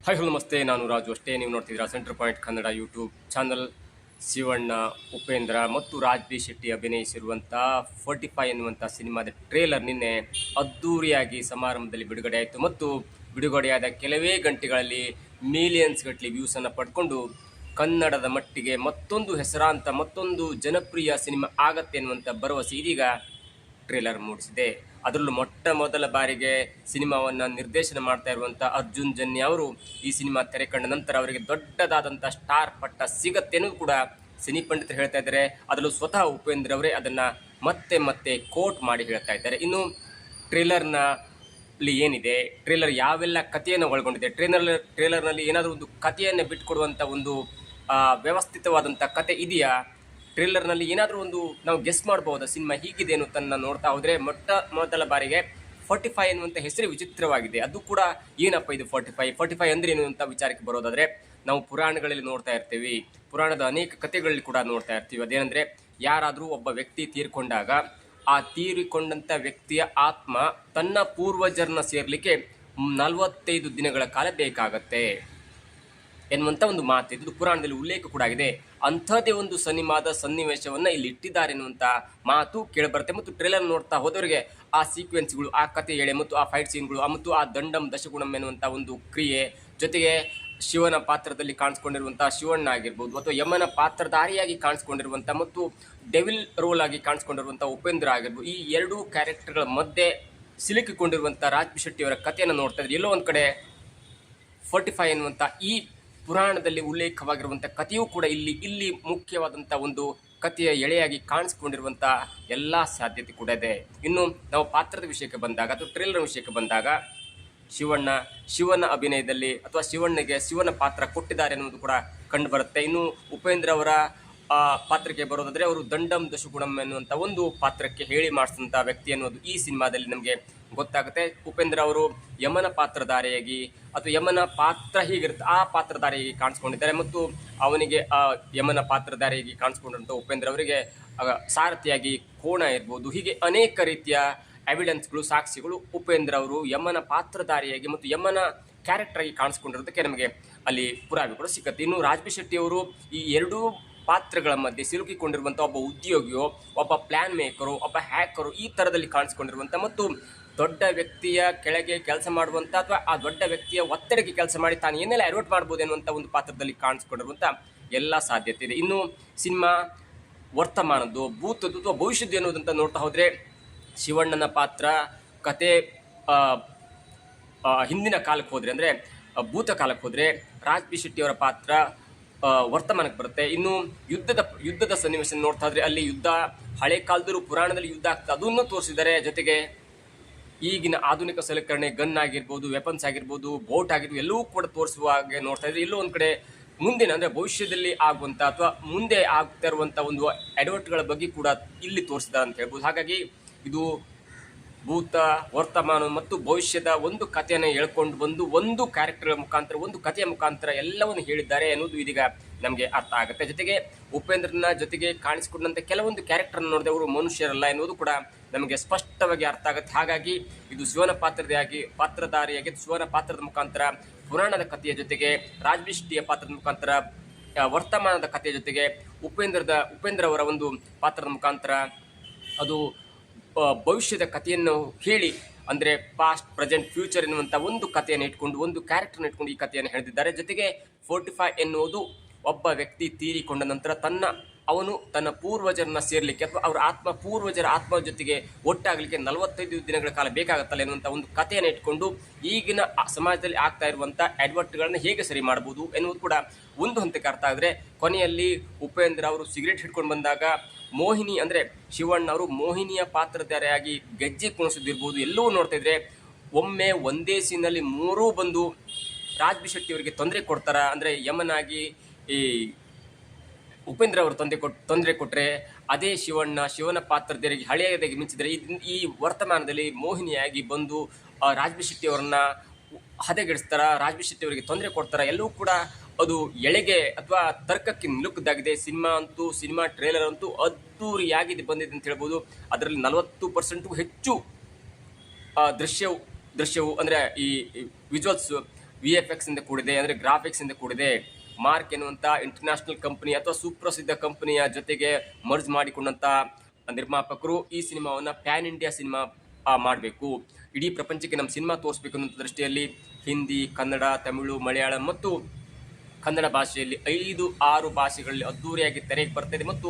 Hi hello ನಮಸ್ತೆ, ನಾನು ರಾಜು. ಅಷ್ಟೇ ನೀವು ನೋಡ್ತಿದ್ದೀರಾ centre point Kannada YouTube channel. Shivanna, Upendra ಮತ್ತು ರಾಜ್ ಬಿ ಶೆಟ್ಟಿ ಅಭಿನಯಿಸಿರುವಂಥ 45 ಎನ್ನುವಂಥ ಸಿನಿಮಾದ ಟ್ರೇಲರ್ ನಿನ್ನೆ ಅದ್ಧೂರಿಯಾಗಿ ಸಮಾರಂಭದಲ್ಲಿ ಬಿಡುಗಡೆ ಆಯಿತು ಮತ್ತು ಬಿಡುಗಡೆಯಾದ ಕೆಲವೇ ಗಂಟೆಗಳಲ್ಲಿ ಮಿಲಿಯನ್ಸ್ ಗಟ್ಟಲೆ ವ್ಯೂಸನ್ನು ಪಡ್ಕೊಂಡು ಕನ್ನಡದ ಮಟ್ಟಿಗೆ ಮತ್ತೊಂದು ಹೆಸರಾಂತ ಮತ್ತೊಂದು ಜನಪ್ರಿಯ ಸಿನಿಮಾ ಆಗತ್ತೆ ಎನ್ನುವಂಥ ಭರವಸೆ ಇದೀಗ ಟ್ರೇಲರ್ ಮೂಡಿಸಿದೆ. ಅದರಲ್ಲೂ ಮೊಟ್ಟ ಮೊದಲ ಬಾರಿಗೆ ಸಿನಿಮಾವನ್ನು ನಿರ್ದೇಶನ ಮಾಡ್ತಾ ಇರುವಂಥ ಅರ್ಜುನ್ ಜನ್ಯ ಅವರು ಈ ಸಿನಿಮಾ ತೆರೆ ಕಂಡ ನಂತರ ಅವರಿಗೆ ದೊಡ್ಡದಾದಂಥ ಸ್ಟಾರ್ ಪಟ್ಟ ಸಿಗತ್ತೆ ಅನ್ನೋದು ಕೂಡ ಸಿನಿ ಪಂಡಿತರು ಹೇಳ್ತಾ ಇದ್ದಾರೆ. ಅದರಲ್ಲೂ ಸ್ವತಃ ಉಪೇಂದ್ರ ಅವರೇ ಅದನ್ನು ಮತ್ತೆ ಮತ್ತೆ ಕೋಟ್ ಮಾಡಿ ಹೇಳ್ತಾ ಇದ್ದಾರೆ. ಇನ್ನು ಟ್ರೇಲರ್ನಲ್ಲಿ ಏನಿದೆ, ಟ್ರೇಲರ್ ಯಾವೆಲ್ಲ ಕಥೆಯನ್ನು ಒಳಗೊಂಡಿದೆ, ಟ್ರೇಲರ್ನಲ್ಲಿ ಏನಾದರೂ ಒಂದು ಕಥೆಯನ್ನು ಬಿಟ್ಟುಕೊಡುವಂಥ ಒಂದು ವ್ಯವಸ್ಥಿತವಾದಂಥ ಕತೆ ಇದೆಯಾ, ಟ್ರೇಲರ್ನಲ್ಲಿ ಏನಾದರೂ ಒಂದು ನಾವು ಗೆಸ್ ಮಾಡ್ಬೋದಾ ಸಿನಿಮಾ ಹೀಗಿದೆ ಅನ್ನೋದನ್ನು ನೋಡ್ತಾ ಹೋದರೆ ಮೊಟ್ಟ ಮೊದಲ ಬಾರಿಗೆ 45 ಎನ್ನುವಂಥ ಹೆಸರು ವಿಚಿತ್ರವಾಗಿದೆ. ಅದು ಕೂಡ ಏನಪ್ಪ ಇದು 45 ಅಂದರೆ ಏನು ಅಂತ ವಿಚಾರಕ್ಕೆ ಬರೋದಾದರೆ, ನಾವು ಪುರಾಣಗಳಲ್ಲಿ ನೋಡ್ತಾ ಇರ್ತೀವಿ, ಪುರಾಣದ ಅನೇಕ ಕಥೆಗಳಲ್ಲಿ ಕೂಡ ನೋಡ್ತಾ ಇರ್ತೀವಿ. ಅದೇನೆಂದರೆ, ಯಾರಾದರೂ ಒಬ್ಬ ವ್ಯಕ್ತಿ ತೀರ್ಕೊಂಡಾಗ ಆ ತೀರಿಕೊಂಡಂಥ ವ್ಯಕ್ತಿಯ ಆತ್ಮ ತನ್ನ ಪೂರ್ವಜರನ್ನ ಸೇರಲಿಕ್ಕೆ 45 ದಿನಗಳ ಕಾಲ ಬೇಕಾಗತ್ತೆ ಎನ್ನುವಂಥ ಒಂದು ಮಾತು ಇದು ಪುರಾಣದಲ್ಲಿ ಉಲ್ಲೇಖ ಕೂಡ ಆಗಿದೆ. ಅಂಥದ್ದೇ ಒಂದು ಸಿನಿಮಾದ ಸನ್ನಿವೇಶವನ್ನು ಇಲ್ಲಿ ಇಟ್ಟಿದ್ದಾರೆ ಎನ್ನುವಂಥ ಮಾತು ಕೇಳಿಬರುತ್ತೆ. ಮತ್ತು ಟ್ರೇಲರ್ ನೋಡ್ತಾ ಹೋದವರಿಗೆ ಆ ಸೀಕ್ವೆನ್ಸ್ಗಳು, ಆ ಕಥೆ ಎಳೆ ಮತ್ತು ಆ ಫೈಟ್ ಸೀನ್ಗಳು ಮತ್ತು ಆ ದಂಡಂ ದಶಗುಣಂ ಎನ್ನುವಂಥ ಒಂದು ಕ್ರಿಯೆ, ಜೊತೆಗೆ ಶಿವನ ಪಾತ್ರದಲ್ಲಿ ಕಾಣಿಸ್ಕೊಂಡಿರುವಂಥ ಶಿವಣ್ಣ ಆಗಿರ್ಬೋದು, ಅಥವಾ ಯಮನ ಪಾತ್ರಧಾರಿಯಾಗಿ ಕಾಣಿಸ್ಕೊಂಡಿರುವಂಥ ಮತ್ತು ಡೆವಿಲ್ ರೋಲ್ ಆಗಿ ಕಾಣಿಸ್ಕೊಂಡಿರುವಂಥ ಉಪೇಂದ್ರ ಆಗಿರ್ಬೋದು, ಈ ಎರಡೂ ಕ್ಯಾರೆಕ್ಟರ್ಗಳ ಮಧ್ಯೆ ಸಿಲುಕಿಕೊಂಡಿರುವಂಥ ರಾಜ್ ಬಿ ಶೆಟ್ಟಿ ಅವರ ಕಥೆಯನ್ನು ನೋಡ್ತಾ ಇದ್ರೆ ಎಲ್ಲೋ ಒಂದು ಕಡೆ 45 ಎನ್ನುವಂಥ ಈ ಪುರಾಣದಲ್ಲಿ ಉಲ್ಲೇಖವಾಗಿರುವಂಥ ಕಥೆಯೂ ಕೂಡ ಇಲ್ಲಿ ಮುಖ್ಯವಾದಂಥ ಒಂದು ಕಥೆಯ ಎಳೆಯಾಗಿ ಕಾಣಿಸ್ಕೊಂಡಿರುವಂಥ ಎಲ್ಲ ಸಾಧ್ಯತೆ ಕೂಡ ಇದೆ. ಇನ್ನು ನಾವು ಪಾತ್ರದ ವಿಷಯಕ್ಕೆ ಬಂದಾಗ ಅಥವಾ ಟ್ರೇಲರ್ ವಿಷಯಕ್ಕೆ ಬಂದಾಗ, ಶಿವನ ಅಭಿನಯದಲ್ಲಿ ಅಥವಾ ಶಿವನ ಪಾತ್ರ ಕೊಟ್ಟಿದ್ದಾರೆ ಅನ್ನೋದು ಕೂಡ ಕಂಡು ಬರುತ್ತೆ. ಇನ್ನು ಉಪೇಂದ್ರ ಅವರ ಪಾತ್ರಕ್ಕೆ ಬರೋದಾದರೆ, ಅವರು ದಂಡಂ ದಶಗುಣಂ ಎನ್ನುವಂಥ ಒಂದು ಪಾತ್ರಕ್ಕೆ ಹೇಳಿ ಮಾಡಿಸಿದಂಥ ವ್ಯಕ್ತಿ ಅನ್ನೋದು ಈ ಸಿನಿಮಾದಲ್ಲಿ ನಮಗೆ ಗೊತ್ತಾಗುತ್ತೆ. ಉಪೇಂದ್ರ ಅವರು ಯಮನ ಪಾತ್ರಧಾರಿಯಾಗಿ ಅಥವಾ ಯಮನ ಪಾತ್ರ ಹೀಗಿರುತ್ತೆ ಆ ಪಾತ್ರಧಾರಿಯಾಗಿ ಕಾಣಿಸ್ಕೊಂಡಿದ್ದಾರೆ ಮತ್ತು ಅವನಿಗೆ ಯಮನ ಪಾತ್ರಧಾರಿಯಾಗಿ ಕಾಣಿಸ್ಕೊಂಡಿರುವಂಥ ಉಪೇಂದ್ರ ಅವರಿಗೆ ಸಾರಥಿಯಾಗಿ ಕೋಣ ಇರ್ಬೋದು, ಹೀಗೆ ಅನೇಕ ರೀತಿಯ ಎವಿಡೆನ್ಸ್ಗಳು, ಸಾಕ್ಷಿಗಳು ಉಪೇಂದ್ರ ಅವರು ಯಮನ ಪಾತ್ರಧಾರಿಯಾಗಿ ಮತ್ತು ಯಮನ ಕ್ಯಾರೆಕ್ಟರ್ ಆಗಿ ಕಾಣಿಸ್ಕೊಂಡಿರೋದಕ್ಕೆ ನಮಗೆ ಅಲ್ಲಿ ಪುರಾವೆಗಳು ಸಿಕ್ಕತ್ತೆ. ಇನ್ನು ರಾಜ್ ಬಿ ಶೆಟ್ಟಿ ಅವರು ಈ ಎರಡೂ ಪಾತ್ರಗಳ ಮಧ್ಯೆ ಸಿಲುಕಿಕೊಂಡಿರುವಂಥ ಒಬ್ಬ ಉದ್ಯೋಗಿಯೋ, ಒಬ್ಬ ಪ್ಲ್ಯಾನ್ ಮೇಕರು, ಒಬ್ಬ ಹ್ಯಾಕರು, ಈ ಥರದಲ್ಲಿ ಕಾಣಿಸ್ಕೊಂಡಿರುವಂಥ ಮತ್ತು ದೊಡ್ಡ ವ್ಯಕ್ತಿಯ ಕೆಳಗೆ ಕೆಲಸ ಮಾಡುವಂಥ ಅಥವಾ ಆ ದೊಡ್ಡ ವ್ಯಕ್ತಿಯ ಒತ್ತಡಕ್ಕೆ ಕೆಲಸ ಮಾಡಿ ತಾನು ಏನೆಲ್ಲ ಅಡ್ವರ್ಟ್ ಮಾಡ್ಬೋದು ಎನ್ನುವಂಥ ಒಂದು ಪಾತ್ರದಲ್ಲಿ ಕಾಣಿಸ್ಕೊಂಡಿರುವಂಥ ಎಲ್ಲ ಸಾಧ್ಯತೆ ಇದೆ. ಇನ್ನು ಸಿನಿಮಾ ವರ್ತಮಾನದ್ದು, ಭೂತದ್ದು ಅಥವಾ ಭವಿಷ್ಯದ್ದು ಎನ್ನುವುದಂತ ನೋಡ್ತಾ ಹೋದರೆ, ಶಿವಣ್ಣನ ಪಾತ್ರ ಕತೆ ಹಿಂದಿನ ಕಾಲಕ್ಕೆ ಹೋದರೆ ಅಂದರೆ ಭೂತ ಕಾಲಕ್ಕೆ ಹೋದರೆ, ರಾಜ್ ಬಿ ಶೆಟ್ಟಿಯವರ ಪಾತ್ರ ವರ್ತಮಾನಕ್ಕೆ ಬರುತ್ತೆ. ಇನ್ನು ಯುದ್ಧದ ಸನ್ನಿವೇಶ ನೋಡ್ತಾ ಇದ್ರೆ ಅಲ್ಲಿ ಯುದ್ಧ ಹಳೆ ಕಾಲದಲ್ಲೂ ಪುರಾಣದಲ್ಲಿ ಯುದ್ಧ ಆಗ್ತದೆ, ಅದನ್ನು ತೋರಿಸಿದ್ದಾರೆ. ಜೊತೆಗೆ ಈಗಿನ ಆಧುನಿಕ ಸಲಕರಣೆ, ಗನ್ ಆಗಿರ್ಬೋದು, ವೆಪನ್ಸ್ ಆಗಿರ್ಬೋದು, ಬೋಟ್ ಆಗಿರ್ಬೋದು, ಎಲ್ಲವೂ ಕೂಡ ತೋರಿಸುವ ಹಾಗೆ ನೋಡ್ತಾ ಇದ್ರೆ, ಎಲ್ಲೋ ಒಂದು ಕಡೆ ಮುಂದಿನ ಅಂದರೆ ಭವಿಷ್ಯದಲ್ಲಿ ಆಗುವಂಥ ಅಥವಾ ಮುಂದೆ ಆಗ್ತಾ ಇರುವಂಥ ಒಂದು ಅಡ್ವರ್ಟ್ಗಳ ಬಗ್ಗೆ ಕೂಡ ಇಲ್ಲಿ ತೋರಿಸಿದ್ದಾರೆ ಅಂತ ಹೇಳ್ಬೋದು. ಹಾಗಾಗಿ ಇದು ಭೂತ, ವರ್ತಮಾನ ಮತ್ತು ಭವಿಷ್ಯದ ಒಂದು ಕಥೆಯನ್ನು ಹೇಳ್ಕೊಂಡು ಬಂದು ಒಂದು ಕ್ಯಾರೆಕ್ಟರ್ಗಳ ಮುಖಾಂತರ, ಒಂದು ಕಥೆಯ ಮುಖಾಂತರ ಎಲ್ಲವನ್ನು ಹೇಳಿದ್ದಾರೆ ಅನ್ನೋದು ಇದೀಗ ನಮಗೆ ಅರ್ಥ ಆಗುತ್ತೆ. ಜೊತೆಗೆ ಉಪೇಂದ್ರನ ಜೊತೆಗೆ ಕಾಣಿಸಿಕೊಂಡಂಥ ಕೆಲವೊಂದು ಕ್ಯಾರೆಕ್ಟರ್ನ ನೋಡಿದೆ ಅವರು ಮನುಷ್ಯರಲ್ಲ ಎನ್ನುವುದು ಕೂಡ ನಮಗೆ ಸ್ಪಷ್ಟವಾಗಿ ಅರ್ಥ ಆಗುತ್ತೆ. ಹಾಗಾಗಿ ಇದು ಶಿವನ ಪಾತ್ರಧಾರಿಯಾಗಿ ಶಿವನ ಪಾತ್ರದ ಮುಖಾಂತರ ಪುರಾಣದ ಕಥೆಯ ಜೊತೆಗೆ, ರಾಜ್ ಬಿ ಶೆಟ್ಟಿಯ ಪಾತ್ರದ ಮುಖಾಂತರ ವರ್ತಮಾನದ ಕಥೆಯ ಜೊತೆಗೆ, ಉಪೇಂದ್ರ ಅವರ ಒಂದು ಪಾತ್ರದ ಮುಖಾಂತರ ಅದು ಭವಿಷ್ಯದ ಕಥೆಯನ್ನು ಹೇಳಿ, ಅಂದರೆ ಪಾಸ್ಟ್, ಪ್ರೆಸೆಂಟ್, ಫ್ಯೂಚರ್ ಎನ್ನುವಂಥ ಒಂದು ಕಥೆಯನ್ನು ಇಟ್ಕೊಂಡು, ಒಂದು ಕ್ಯಾರೆಕ್ಟರ್ನ ಇಟ್ಕೊಂಡು ಈ ಕಥೆಯನ್ನು ಹೇಳಿದ್ದಾರೆ. ಜೊತೆಗೆ 45 ಎನ್ನುವುದು ಒಬ್ಬ ವ್ಯಕ್ತಿ ತೀರಿಕೊಂಡ ನಂತರ ಅವನು ತನ್ನ ಪೂರ್ವಜರನ್ನ ಸೇರಲಿಕ್ಕೆ ಅಥವಾ ಅವರ ಪೂರ್ವಜರ ಆತ್ಮ ಜೊತೆಗೆ ಒಟ್ಟಾಗಲಿಕ್ಕೆ 45 ದಿನಗಳ ಕಾಲ ಬೇಕಾಗುತ್ತಲ್ಲ ಎನ್ನುವಂಥ ಒಂದು ಕಥೆಯನ್ನು ಇಟ್ಕೊಂಡು ಈಗಿನ ಸಮಾಜದಲ್ಲಿ ಆಗ್ತಾ ಇರುವಂಥ ಅಡ್ವರ್ಟ್ಗಳನ್ನು ಹೇಗೆ ಸರಿ ಮಾಡ್ಬೋದು ಎನ್ನುವುದು ಕೂಡ ಒಂದು ಹಂತಕ್ಕೆ ಅರ್ಥ ಆದರೆ, ಕೊನೆಯಲ್ಲಿ ಉಪೇಂದ್ರ ಅವರು ಸಿಗರೇಟ್ ಹಿಡ್ಕೊಂಡು ಬಂದಾಗ ಮೋಹಿನಿ ಅಂದರೆ ಶಿವಣ್ಣ ಅವರು ಮೋಹಿನಿಯ ಪಾತ್ರಧಾರಿಯಾಗಿ ಗೆಜ್ಜೆ ಕುಣಿಸೋದಿರ್ಬೋದು, ಎಲ್ಲವೂ ನೋಡ್ತಾ ಇದ್ರೆ ಒಮ್ಮೆ ಒಂದೇ ಸೀನಲ್ಲಿ ಮೂರೂ ಬಂದು ರಾಜ್ ಬಿ ಶೆಟ್ಟಿ ಅವರಿಗೆ ತೊಂದರೆ ಕೊಡ್ತಾರ. ಅಂದರೆ ಯಮನಾಗಿ ಈ ಉಪೇಂದ್ರ ಅವರು ತೊಂದರೆ ಕೊಟ್ಟರೆ, ಅದೇ ಶಿವನ ಪಾತ್ರಧಾರಿಗೆ ಹಳೆಯದಾಗಿ ಮಿಂಚಿದರೆ ಈ ವರ್ತಮಾನದಲ್ಲಿ ಮೋಹಿನಿಯಾಗಿ ಬಂದು ರಾಜ್ ಬಿ ಶೆಟ್ಟಿ ಅವರನ್ನ ಹದಗೆಡಿಸ್ತಾರ, ರಾಜ್ ಬಿ ಶೆಟ್ಟಿ ಅವರಿಗೆ ತೊಂದರೆ ಕೊಡ್ತಾರ. ಎಲ್ಲವೂ ಕೂಡ ಅದು ಎಳೆಗೆ ಅಥವಾ ತರ್ಕಕ್ಕೆ ನಿಲುಕದಾಗಿದೆ. ಸಿನಿಮಾ ಟ್ರೇಲರ್ ಅಂತೂ ಅದ್ದೂರಿಯಾಗಿದೆ ಬಂದಿದೆ ಅಂತ ಹೇಳ್ಬೋದು. ಅದರಲ್ಲಿ 40% ಹೆಚ್ಚು ದೃಶ್ಯವು ಅಂದರೆ ಈ ವಿಜುವಲ್ಸ್ VFX ಇಂದ ಕೂಡಿದೆ, ಅಂದರೆ ಗ್ರಾಫಿಕ್ಸ್ ಇಂದ ಕೂಡಿದೆ. ಮಾರ್ಕ್ ಎನ್ನುವಂಥ ಇಂಟರ್ನ್ಯಾಷನಲ್ ಕಂಪನಿ ಅಥವಾ ಸುಪ್ರಸಿದ್ಧ ಕಂಪನಿಯ ಜೊತೆಗೆ ಮರ್ಜ್ ಮಾಡಿಕೊಂಡಂಥ ನಿರ್ಮಾಪಕರು ಈ ಸಿನಿಮಾವನ್ನು ಪ್ಯಾನ್ ಇಂಡಿಯಾ ಸಿನಿಮಾ ಮಾಡಬೇಕು, ಇಡೀ ಪ್ರಪಂಚಕ್ಕೆ ನಮ್ಮ ಸಿನಿಮಾ ತೋರಿಸ್ಬೇಕು ಅನ್ನೋ ದೃಷ್ಟಿಯಲ್ಲಿ ಹಿಂದಿ, ಕನ್ನಡ, ತಮಿಳು, ಮಲಯಾಳಂ ಮತ್ತು ಕನ್ನಡ ಭಾಷೆಯಲ್ಲಿ 5-6 ಭಾಷೆಗಳಲ್ಲಿ ಅದ್ದೂರಿಯಾಗಿ ತೆರೆಗೆ ಬರ್ತಾಯಿದೆ. ಮತ್ತು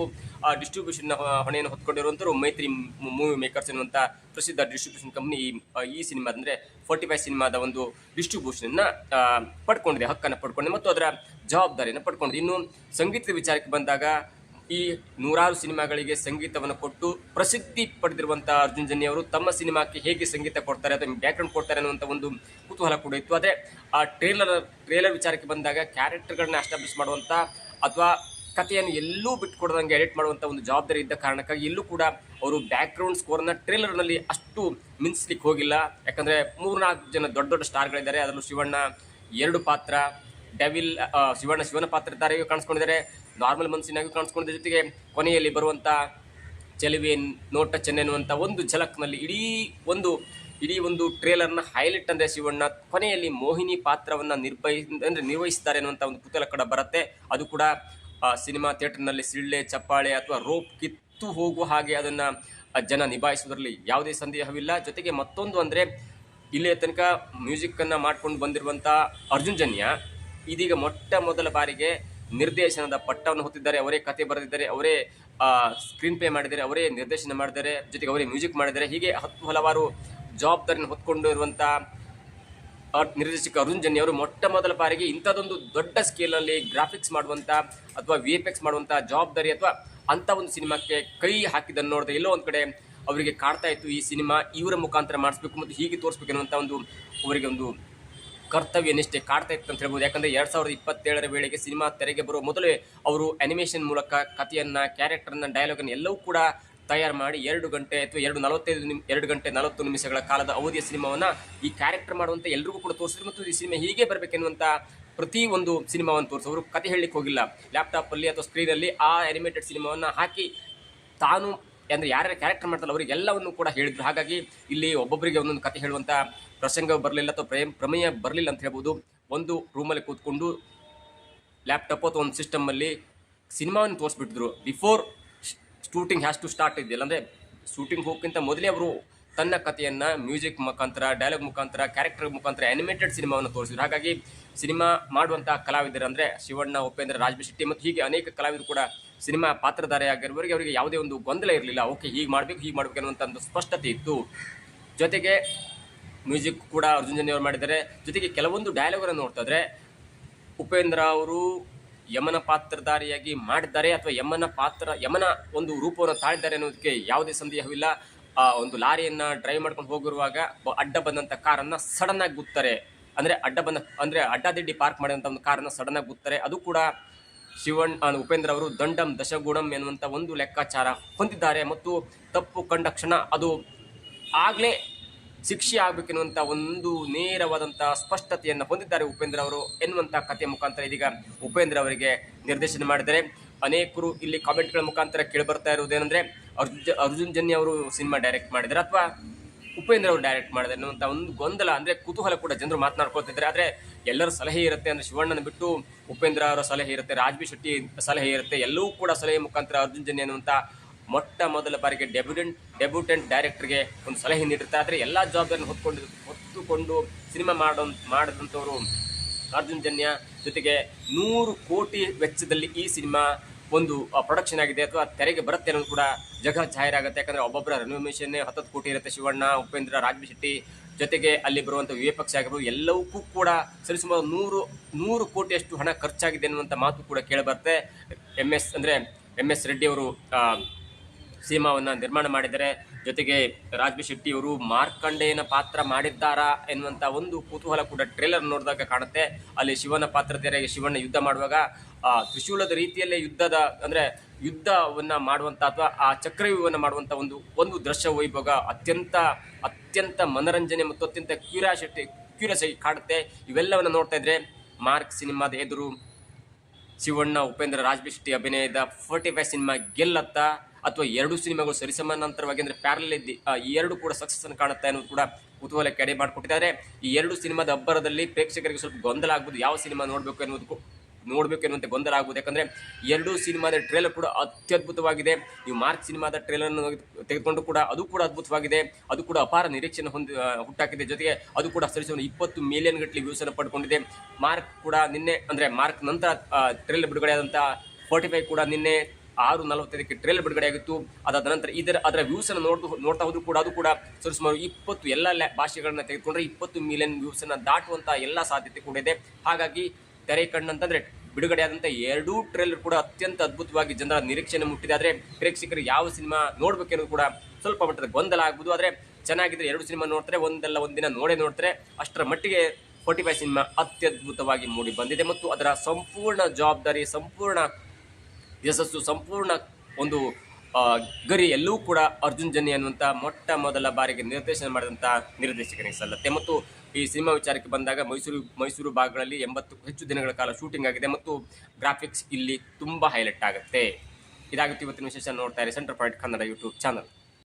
ಡಿಸ್ಟ್ರಿಬ್ಯೂಷನ್ನ ಹೊಣೆಯನ್ನು ಹೊತ್ಕೊಂಡಿರುವಂಥವ್ರು ಮೈತ್ರಿ ಮೂವಿ ಮೇಕರ್ಸ್ ಎನ್ನುವಂಥ ಪ್ರಸಿದ್ಧ ಡಿಸ್ಟ್ರಿಬ್ಯೂಷನ್ ಕಂಪ್ನಿ ಈ ಸಿನಿಮಾದ ಅಂದರೆ 45 ಸಿನಿಮಾದ ಒಂದು ಡಿಸ್ಟ್ರಿಬ್ಯೂಷನ್ನ ಪಡ್ಕೊಂಡಿದೆ, ಹಕ್ಕನ್ನು ಪಡ್ಕೊಂಡಿದೆ ಮತ್ತು ಅದರ ಜವಾಬ್ದಾರಿಯನ್ನು ಪಡ್ಕೊಂಡಿದೆ. ಇನ್ನು ಸಂಗೀತದ ವಿಚಾರಕ್ಕೆ ಬಂದಾಗ ಈ ನೂರಾರು ಸಿನಿಮಾಗಳಿಗೆ ಸಂಗೀತವನ್ನು ಕೊಟ್ಟು ಪ್ರಸಿದ್ಧಿ ಪಡೆದಿರುವಂಥ ಅರ್ಜುನ್ ಜನ್ಯ ಅವರು ತಮ್ಮ ಸಿನಿಮಾಕ್ಕೆ ಹೇಗೆ ಸಂಗೀತ ಕೊಡ್ತಾರೆ ಅಥವಾ ಬ್ಯಾಕ್ಗ್ರೌಂಡ್ ಕೊಡ್ತಾರೆ ಅನ್ನುವಂಥ ಒಂದು ಕುತೂಹಲ ಕೂಡ ಇತ್ತು. ಆದರೆ ಆ ಟ್ರೇಲರ್ ವಿಚಾರಕ್ಕೆ ಬಂದಾಗ ಕ್ಯಾರೆಕ್ಟರ್ಗಳನ್ನ ಎಸ್ಟಾಬ್ಲಿಷ್ ಮಾಡುವಂಥ ಅಥವಾ ಕಥೆಯನ್ನು ಎಲ್ಲೂ ಬಿಟ್ಕೊಡ್ದಂಗೆ ಎಡಿಟ್ ಮಾಡುವಂಥ ಒಂದು ಜವಾಬ್ದಾರಿ ಇದ್ದ ಕಾರಣಕ್ಕಾಗಿ ಎಲ್ಲೂ ಕೂಡ ಅವರು ಬ್ಯಾಕ್ಗ್ರೌಂಡ್ ಸ್ಕೋರ್ನ ಟ್ರೇಲರ್ನಲ್ಲಿ ಅಷ್ಟು ಮಿನ್ಸ್ಲಿಕ್ಕೆ ಹೋಗಿಲ್ಲ. ಯಾಕಂದರೆ 3-4 ಜನ ದೊಡ್ಡ ದೊಡ್ಡ ಸ್ಟಾರ್ಗಳಿದ್ದಾರೆ. ಅದರಲ್ಲೂ ಶಿವಣ್ಣ 2 ಪಾತ್ರ, ಡೆವಿಲ್ ಶಿವನ ಪಾತ್ರಧಾರಿಯೂ ಕಾಣಿಸ್ಕೊಂಡಿದ್ದಾರೆ, ನಾರ್ಮಲ್ ಮನುಷ್ಯನಾಗೂ ಕಾಣಿಸ್ಕೊಂಡಿದ್ದ ಜೊತೆಗೆ ಕೊನೆಯಲ್ಲಿ ಬರುವಂಥ ಚೆಲುವೆ ನೋಟ ಚೆನ್ನ ಎನ್ನುವಂಥ ಒಂದು ಝಲಕ್ನಲ್ಲಿ ಇಡೀ ಒಂದು ಟ್ರೇಲರ್ನ ಹೈಲೈಟ್ ಅಂದರೆ ಶಿವಣ್ಣ ಕೊನೆಯಲ್ಲಿ ಮೋಹಿನಿ ಪಾತ್ರವನ್ನು ನಿರ್ವಹಿಸ್ತಾರೆ ಅನ್ನುವಂಥ ಒಂದು ಕುತೂಹಲ ಕೂಡ ಬರುತ್ತೆ. ಅದು ಕೂಡ ಸಿನಿಮಾ ಥಿಯೇಟರ್ನಲ್ಲಿ ಸಿಳ್ಳೆ, ಚಪ್ಪಾಳೆ ಅಥವಾ ರೋಪ್ ಕಿತ್ತು ಹೋಗುವ ಹಾಗೆ ಅದನ್ನು ಜನ ನಿಭಾಯಿಸೋದ್ರಲ್ಲಿ ಯಾವುದೇ ಸಂದೇಹವಿಲ್ಲ. ಜೊತೆಗೆ ಮತ್ತೊಂದು ಅಂದರೆ ಇಲ್ಲಿಯ ತನಕ ಮ್ಯೂಸಿಕ್ಕನ್ನು ಮಾಡ್ಕೊಂಡು ಬಂದಿರುವಂಥ ಅರ್ಜುನ್ ಜನ್ಯ ಇದೀಗ ಮೊಟ್ಟ ಮೊದಲ ಬಾರಿಗೆ ನಿರ್ದೇಶನದ ಪಟ್ಟವನ್ನು ಹೊತ್ತಿದ್ದಾರೆ. ಅವರೇ ಕತೆ ಬರೆದಿದ್ದಾರೆ, ಅವರೇ ಸ್ಕ್ರೀನ್ ಪ್ಲೇ ಮಾಡಿದ್ದಾರೆ, ಅವರೇ ನಿರ್ದೇಶನ ಮಾಡಿದ್ದಾರೆ, ಜೊತೆಗೆ ಅವರೇ ಮ್ಯೂಸಿಕ್ ಮಾಡಿದ್ದಾರೆ. ಹೀಗೆ ಹಲವಾರು ಜವಾಬ್ದಾರಿಯನ್ನು ಹೊತ್ಕೊಂಡು ಇರುವಂಥ ನಿರ್ದೇಶಕ ಅರ್ಜುನ್ ಜನ್ಯ ಅವರು ಮೊಟ್ಟ ಮೊದಲ ಬಾರಿಗೆ ಇಂಥದ್ದೊಂದು ದೊಡ್ಡ ಸ್ಕೇಲಲ್ಲಿ ಗ್ರಾಫಿಕ್ಸ್ ಮಾಡುವಂಥ ಅಥವಾ VFX ಮಾಡುವಂಥ ಜವಾಬ್ದಾರಿ ಅಥವಾ ಅಂಥ ಒಂದು ಸಿನಿಮಾಕ್ಕೆ ಕೈ ಹಾಕಿದ್ದನ್ನು ನೋಡಿದ್ರೆ ಎಲ್ಲೋ ಒಂದು ಕಡೆ ಅವರಿಗೆ ಕಾಡ್ತಾ ಇತ್ತು, ಈ ಸಿನಿಮಾ ಇವರ ಮುಖಾಂತರ ಮಾಡಿಸ್ಬೇಕು ಮತ್ತು ಹೀಗೆ ತೋರಿಸ್ಬೇಕು ಅನ್ನುವಂಥ ಅವರಿಗೆ ಒಂದು ಕರ್ತವ್ಯ ನಿಷ್ಠೆ ಕಾಡ್ತಾ ಇತ್ತು ಅಂತ ಹೇಳ್ಬೋದು. ಯಾಕಂದರೆ 2027 ವೇಳೆಗೆ ಸಿನಿಮಾ ತೆರೆಗೆ ಬರುವ ಮೊದಲೇ ಅವರು ಅನಿಮೇಷನ್ ಮೂಲಕ ಕಥೆಯನ್ನು, ಕ್ಯಾರೆಕ್ಟರ್ನ, ಡೈಲಾಗನ್ನು ಎಲ್ಲವೂ ಕೂಡ ತಯಾರು ಮಾಡಿ 2 ಗಂಟೆ ಅಥವಾ 2 ಗಂಟೆ 40 ನಿಮಿಷಗಳ ಕಾಲದ ಅವಧಿಯ ಸಿನಿಮಾವನ್ನು ಈ ಕ್ಯಾರೆಕ್ಟರ್ ಮಾಡುವಂಥ ಎಲ್ರಿಗೂ ಕೂಡ ತೋರಿಸಿದ್ರು. ಮತ್ತು ಈ ಸಿನಿಮಾ ಹೀಗೆ ಬರಬೇಕೆನ್ನುವಂಥ ಪ್ರತಿ ಒಂದು ಸಿನಿಮಾವನ್ನು ತೋರಿಸೋರು ಕತೆ ಹೇಳಲಿಕ್ಕೆ ಹೋಗಿಲ್ಲ. ಲ್ಯಾಪ್ಟಾಪಲ್ಲಿ ಅಥವಾ ಸ್ಕ್ರೀನಲ್ಲಿ ಆ ಅನಿಮೇಟೆಡ್ ಸಿನಿಮಾವನ್ನು ಹಾಕಿ ತಾನು ಅಂದರೆ ಯಾರ್ಯಾರು ಕ್ಯಾರೆಕ್ಟರ್ ಮಾಡ್ತಾರೆ ಅವರಿಗೆಲ್ಲವನ್ನು ಕೂಡ ಹೇಳಿದ್ರು. ಹಾಗಾಗಿ ಇಲ್ಲಿ ಒಬ್ಬೊಬ್ಬರಿಗೆ ಒಂದೊಂದು ಕತೆ ಹೇಳುವಂಥ ಪ್ರಸಂಗ ಬರಲಿಲ್ಲ ಅಥವಾ ಪ್ರಮೇಯ ಬರಲಿಲ್ಲ ಅಂತ ಹೇಳ್ಬೋದು. ಒಂದು ರೂಮಲ್ಲಿ ಕೂತ್ಕೊಂಡು ಲ್ಯಾಪ್ಟಾಪ್ ಅಥವಾ ಒಂದು ಸಿಸ್ಟಮಲ್ಲಿ ಸಿನಿಮಾವನ್ನು ತೋರಿಸ್ಬಿಟ್ಟಿದ್ರು. Before shooting has to start ಇದೆಯಲ್ಲ, ಅಂದರೆ ಶೂಟಿಂಗ್ ಹೋಗೋಕ್ಕಿಂತ ಮೊದಲೇ ಅವರು ತನ್ನ ಕಥೆಯನ್ನು ಮ್ಯೂಸಿಕ್ ಮುಖಾಂತರ, ಡೈಲಾಗ್ ಮುಖಾಂತರ, ಕ್ಯಾರೆಕ್ಟರ್ ಮುಖಾಂತರ ಅನಿಮೇಟೆಡ್ ಸಿನಿಮಾವನ್ನು ತೋರಿಸಿದ್ರು. ಹಾಗಾಗಿ ಸಿನಿಮಾ ಮಾಡುವಂಥ ಕಲಾವಿದರು ಅಂದರೆ ಶಿವಣ್ಣ, ಉಪೇಂದ್ರ, ರಾಜ್ ಬಿ ಶೆಟ್ಟಿ ಮತ್ತು ಹೀಗೆ ಅನೇಕ ಕಲಾವಿದರು ಕೂಡ ಸಿನಿಮಾ ಪಾತ್ರಧಾರಿಯಾಗಿರುವವರಿಗೆ ಅವರಿಗೆ ಯಾವುದೇ ಒಂದು ಗೊಂದಲ ಇರಲಿಲ್ಲ. ಓಕೆ, ಹೀಗೆ ಮಾಡಬೇಕು ಅನ್ನುವಂಥ ಒಂದು ಸ್ಪಷ್ಟತೆ ಇತ್ತು. ಜೊತೆಗೆ ಮ್ಯೂಸಿಕ್ ಕೂಡ ಅರ್ಜುನ್ ಜನ್ಯ ಅವರು ಮಾಡಿದ್ದಾರೆ. ಜೊತೆಗೆ ಕೆಲವೊಂದು ಡೈಲಾಗನ್ನು ನೋಡ್ತಾ ಇದ್ರೆ ಉಪೇಂದ್ರ ಅವರು ಯಮನ ಪಾತ್ರಧಾರಿಯಾಗಿ ಮಾಡಿದ್ದಾರೆ ಅಥವಾ ಯಮನ ಒಂದು ರೂಪವನ್ನು ತಾಳಿದ್ದಾರೆ ಅನ್ನೋದಕ್ಕೆ ಯಾವುದೇ ಸಂದೇಹವಿಲ್ಲ. ಒಂದು ಲಾರಿಯನ್ನು ಡ್ರೈವ್ ಮಾಡ್ಕೊಂಡು ಹೋಗಿರುವಾಗ ಅಡ್ಡ ಬಂದಂಥ ಕಾರನ್ನು ಸಡನ್ನಾಗಿ ಗುತ್ತಾರೆ, ಅಂದರೆ ಅಡ್ಡದಿಡ್ಡಿ ಪಾರ್ಕ್ ಮಾಡಿದಂಥ ಒಂದು ಕಾರನ್ನು ಸಡನ್ನಾಗಿ ಗುತ್ತಾರೆ. ಅದು ಕೂಡ ಉಪೇಂದ್ರ ಅವರು ದಂಡಂ ದಶಗುಣಂ ಎನ್ನುವಂಥ ಒಂದು ಲೆಕ್ಕಾಚಾರ ಹೊಂದಿದ್ದಾರೆ. ಮತ್ತು ತಪ್ಪು ಕಂಡ ಕ್ಷಣ ಅದು ಆಗಲೇ ಶಿಕ್ಷೆ ಆಗಬೇಕೆನ್ನುವಂಥ ಒಂದು ನೇರವಾದಂಥ ಸ್ಪಷ್ಟತೆಯನ್ನು ಹೊಂದಿದ್ದಾರೆ ಉಪೇಂದ್ರ ಅವರು ಎನ್ನುವಂಥ ಕಥೆಯ ಮುಖಾಂತರ ಇದೀಗ ಉಪೇಂದ್ರ ಅವರಿಗೆ ನಿರ್ದೇಶನ ಮಾಡಿದರೆ. ಅನೇಕರು ಇಲ್ಲಿ ಕಾಮೆಂಟ್ಗಳ ಮುಖಾಂತರ ಕೇಳಿಬರ್ತಾ ಇರುವುದೇನೆಂದರೆ ಅರ್ಜುನ್ ಜನ್ಯ ಅವರು ಸಿನಿಮಾ ಡೈರೆಕ್ಟ್ ಮಾಡಿದ್ದಾರೆ ಅಥವಾ ಉಪೇಂದ್ರ ಅವರು ಡೈರೆಕ್ಟ್ ಮಾಡಿದ್ದಾರೆ ಅನ್ನುವಂಥ ಒಂದು ಗೊಂದಲ, ಅಂದರೆ ಕುತೂಹಲ ಕೂಡ ಜನರು ಮಾತನಾಡ್ಕೊಳ್ತಿದ್ದಾರೆ. ಆದರೆ ಎಲ್ಲರ ಸಲಹೆ ಇರುತ್ತೆ, ಅಂದರೆ ಶಿವಣ್ಣನ ಬಿಟ್ಟು ಉಪೇಂದ್ರ ಅವರ ಸಲಹೆ ಇರುತ್ತೆ, ರಾಜ್ ಬಿ ಶೆಟ್ಟಿ ಸಲಹೆ ಇರುತ್ತೆ, ಎಲ್ಲವೂ ಕೂಡ ಸಲಹೆ ಮುಖಾಂತರ ಅರ್ಜುನ್ ಜನ್ಯ ಅನ್ನುವಂಥ ಮೊಟ್ಟ ಮೊದಲ ಬಾರಿಗೆ ಡೆಬ್ಯೂಟೆಂಟ್ ಡೈರೆಕ್ಟರ್ಗೆ ಒಂದು ಸಲಹೆ ನೀಡಿರ್ತಾರೆ. ಆದರೆ ಎಲ್ಲ ಜವಾಬ್ದಾರಿಯನ್ನು ಹೊತ್ತುಕೊಂಡು ಸಿನಿಮಾ ಮಾಡಿದಂಥವರು ಅರ್ಜುನ್ ಜನ್ಯ. ಜೊತೆಗೆ 100 ಕೋಟಿ ವೆಚ್ಚದಲ್ಲಿ ಈ ಸಿನಿಮಾ ಒಂದು ಪ್ರೊಡಕ್ಷನ್ ಆಗಿದೆ ಅಥವಾ ತೆರೆಗೆ ಬರುತ್ತೆ ಅನ್ನೋದು ಕೂಡ ಜಾಹೀರಾಗುತ್ತೆ. ಯಾಕಂದರೆ ಒಬ್ಬೊಬ್ಬರ ರೆನ್ಯೂಮೇಷನ್ನೇ 10 ಕೋಟಿ ಇರುತ್ತೆ. ಶಿವಣ್ಣ, ಉಪೇಂದ್ರ, ರಾಜ್ ಬಿ ಶೆಟ್ಟಿ ಜೊತೆಗೆ ಅಲ್ಲಿ ಬರುವಂಥ VFX ಆಗಿರ್ಬೋದು ಎಲ್ಲವಕ್ಕೂ ಕೂಡ ಸರಿಸುಮಾರು 100 ಕೋಟಿಯಷ್ಟು ಹಣ ಖರ್ಚಾಗಿದೆ ಅನ್ನುವಂಥ ಮಾತು ಕೂಡ ಕೇಳಿಬರುತ್ತೆ. ಎಂ ಎಸ್ ರೆಡ್ಡಿ ಅವರು ಸಿನಿಮಾವನ್ನು ನಿರ್ಮಾಣ ಮಾಡಿದ್ದಾರೆ. ಜೊತೆಗೆ ರಾಜ್ ಬಿ ಶೆಟ್ಟಿ ಅವರು ಮಾರ್ಕಂಡೇಯನ ಪಾತ್ರ ಮಾಡಿದ್ದಾರಾ ಎನ್ನುವಂಥ ಒಂದು ಕುತೂಹಲ ಕೂಡ ಟ್ರೇಲರ್ ನೋಡಿದಾಗ ಕಾಣುತ್ತೆ. ಅಲ್ಲಿ ಶಿವನ ಪಾತ್ರಧಾರಿಯಾಗಿ ಶಿವಣ್ಣ ಯುದ್ಧ ಮಾಡುವಾಗ ತ್ರಿಶೂಲದ ರೀತಿಯಲ್ಲೇ ಯುದ್ಧವನ್ನು ಮಾಡುವಂಥ ಅಥವಾ ಆ ಚಕ್ರವ್ಯೂಹವನ್ನು ಮಾಡುವಂಥ ಒಂದು ದೃಶ್ಯ ವೈಭೋಗ ಅತ್ಯಂತ ಮನರಂಜನೆ ಮತ್ತು ಅತ್ಯಂತ ಕ್ಯೂರಿಯಾಸಿಟಿ ಕಾಡುತ್ತೆ. ಇವೆಲ್ಲವನ್ನು ನೋಡ್ತಾ ಇದ್ರೆ ಮಾರ್ಕ್ ಸಿನಿಮಾದ ಎದುರು ಶಿವಣ್ಣ, ಉಪೇಂದ್ರ, ರಾಜ್ ಬಿ ಶೆಟ್ಟಿ ಅಭಿನಯದ 45 ಸಿನಿಮಾ ಗೆಲ್ಲತ್ತಾ ಅಥವಾ ಎರಡು ಸಿನಿಮಾಗಳು ಸರಿಸಮಾನಾಂತರವಾಗಿ ಅಂದರೆ ಪ್ಯಾರಲ್ ಇದ್ದು ಈ ಎರಡು ಕೂಡ ಸಕ್ಸಸ್ ಅನ್ನು ಕಾಣುತ್ತೆ ಅನ್ನೋದು ಕೂಡ ಕುತೂಹಲಕ್ಕೆ ಎಡೆ ಮಾಡಿಕೊಟ್ಟಿದ್ದಾರೆ. ಈ ಎರಡು ಸಿನಿಮಾದ ಅಬ್ಬರದಲ್ಲಿ ಪ್ರೇಕ್ಷಕರಿಗೆ ಸ್ವಲ್ಪ ಗೊಂದಲ ಆಗ್ಬೋದು, ಯಾವ ಸಿನಿಮಾ ನೋಡಬೇಕು ಎನ್ನುವಂತೆ ಗೊಂದಲ ಆಗ್ಬೋದು. ಯಾಕಂದರೆ ಎರಡೂ ಸಿನಿಮಾದ ಟ್ರೇಲರ್ ಕೂಡ ಅತ್ಯದ್ಭುತವಾಗಿದೆ. ನೀವು ಮಾರ್ಕ್ ಸಿನಿಮಾದ ಟ್ರೇಲರ್ನ ತೆಗೆದುಕೊಂಡು ಕೂಡ ಅದು ಕೂಡ ಅದ್ಭುತವಾಗಿದೆ. ಅದು ಕೂಡ ಅಪಾರ ನಿರೀಕ್ಷೆಯನ್ನು ಹುಟ್ಟಾಕಿದೆ. ಜೊತೆಗೆ ಅದು ಕೂಡ ಸರಿಸುವ 20 ಮಿಲಿಯನ್ ಗಟ್ಟಲೆ ವ್ಯೂಸನ್ನು ಪಡ್ಕೊಂಡಿದೆ. ಮಾರ್ಕ್ ಕೂಡ ನಿನ್ನೆ ಅಂದರೆ ಮಾರ್ಕ್ ನಂತರ ಟ್ರೇಲರ್ ಬಿಡುಗಡೆಯಾದಂಥ 45 ಕೂಡ ನಿನ್ನೆ 6:45ಕ್ಕೆ ಟ್ರೇಲರ್ ಬಿಡುಗಡೆಯಾಗಿತ್ತು. ಅದಾದ ನಂತರ ಅದರ ವ್ಯೂಸನ್ನು ನೋಡ್ತಾ ಹೋದ್ರು ಕೂಡ ಅದು ಕೂಡ ಸರಿಸುಮಾರು 20 ಎಲ್ಲ ಭಾಷೆಗಳನ್ನ ತೆಗೆದುಕೊಂಡ್ರೆ 20 ಮಿಲಿಯನ್ ವ್ಯೂಸನ್ನು ದಾಟುವಂಥ ಎಲ್ಲ ಸಾಧ್ಯತೆ ಕೂಡ ಇದೆ. ಹಾಗಾಗಿ ತೆರೆ ಕಣ್ಣಂತಂದ್ರೆ ಬಿಡುಗಡೆಯಾದಂಥ ಎರಡೂ ಟ್ರೇಲರ್ ಕೂಡ ಅತ್ಯಂತ ಅದ್ಭುತವಾಗಿ ಜನರ ನಿರೀಕ್ಷೆಯನ್ನು ಮುಟ್ಟಿದೆ. ಆದರೆ ಪ್ರೇಕ್ಷಕರು ಯಾವ ಸಿನಿಮಾ ನೋಡ್ಬೇಕೆನ್ನೋದು ಕೂಡ ಸ್ವಲ್ಪ ಮಟ್ಟದ ಗೊಂದಲ ಆಗ್ಬೋದು. ಆದರೆ ಚೆನ್ನಾಗಿದ್ರೆ ಎರಡು ಸಿನಿಮಾ ನೋಡ್ತಾರೆ, ಒಂದಿನ ನೋಡ್ತಾರೆ. ಅಷ್ಟರ ಮಟ್ಟಿಗೆ 45 ಸಿನಿಮಾ ಅತ್ಯದ್ಭುತವಾಗಿ ಮೂಡಿ ಬಂದಿದೆ ಮತ್ತು ಅದರ ಸಂಪೂರ್ಣ ಜವಾಬ್ದಾರಿ, ಸಂಪೂರ್ಣ ಯಶಸ್ಸು, ಸಂಪೂರ್ಣ ಒಂದು ಗರಿ ಎಲ್ಲವೂ ಕೂಡ ಅರ್ಜುನ್ ಜನ್ಯ ಅನ್ನುವಂಥ ಮೊಟ್ಟ ಮೊದಲ ಬಾರಿಗೆ ನಿರ್ದೇಶನ ಮಾಡಿದಂಥ ನಿರ್ದೇಶಕನಿಗೆ ಸಲ್ಲತ್ತೆ. ಮತ್ತು ಈ ಸಿನಿಮಾ ವಿಚಾರಕ್ಕೆ ಬಂದಾಗ ಮೈಸೂರು ಭಾಗಗಳಲ್ಲಿ 80ಕ್ಕೂ ಹೆಚ್ಚು ದಿನಗಳ ಕಾಲ ಶೂಟಿಂಗ್ ಆಗಿದೆ ಮತ್ತು ಗ್ರಾಫಿಕ್ಸ್ ಇಲ್ಲಿ ತುಂಬ ಹೈಲೈಟ್ ಆಗುತ್ತೆ. ಇದಾಗುತ್ತೆ ಇವತ್ತಿನ ವಿಶೇಷ. ನೋಡ್ತಾ ಇರಿ centre point Kannada YouTube channel.